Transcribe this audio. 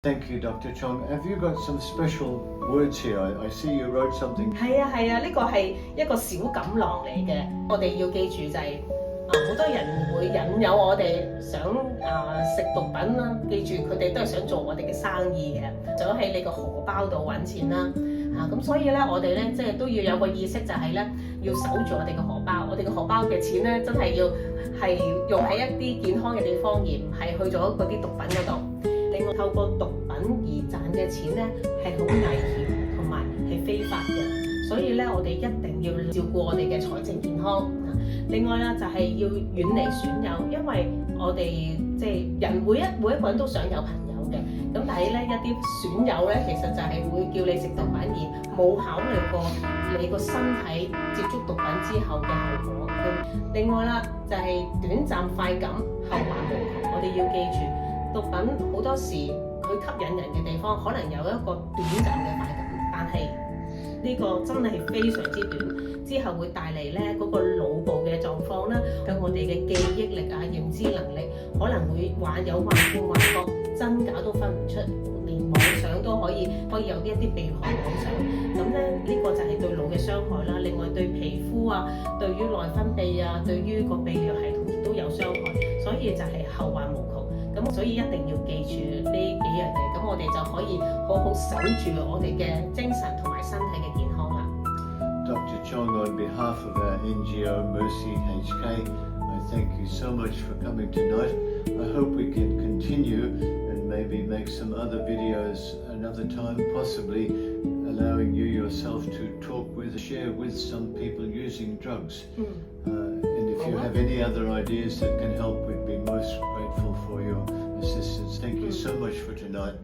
Thank you, Dr. Chong. Have you got some special words here? I see you wrote something. 係啊，呢個係一個小錦囊嚟嘅。我哋要記住就係好多人會引誘我哋想食毒品啦。記住佢哋都係想做我哋嘅生意嘅，想喺你個荷包度揾錢啦。咁所以咧，我哋咧即係都要有個意識，就係咧要守住我哋嘅荷包。我哋嘅荷包嘅錢咧，真係要係用喺一啲健康嘅地方，而唔係去咗嗰啲毒品嗰度。另外，透過毒品而賺嘅錢咧係好危險同埋係非法嘅，所以咧我哋一定要照顧我哋嘅財政健康。另外啦，就係要遠離損友，因為我哋即係人每一個人都想有朋友嘅，咁但係咧一啲損友咧，其實就係會叫你食毒品而冇考慮過你個身體接觸毒品之後嘅後果。另外啦，就係短暫快感後患無窮，我哋要記住。毒品好多時佢吸引人嘅地方，可能有一個短暫嘅快感，但係呢個真係非常之短，之後會帶嚟咧嗰個腦部嘅狀況啦，向我哋嘅記憶力認知能力可能會幻見幻覺，真假都分唔出，連妄想都可以有一啲被害妄想。咁咧呢個就係對腦嘅傷害啦。另外對皮膚對於內分泌對於個泌尿系統亦都有傷害，所以就係後患無窮。咁所以一定要記住呢幾樣嘢，咁我哋就可以好好守住我哋嘅精神同埋身體嘅健康啦。Dr. Chong, on behalf of our NGO Mercy HK, I thank you so much for coming tonight. I hope we can continue and maybe make some other videos another time, possibly allowing you yourself to share with some people using drugs. And if you have any other ideas that can help, we'd be most grateful for your assistance. Thank you so much for tonight.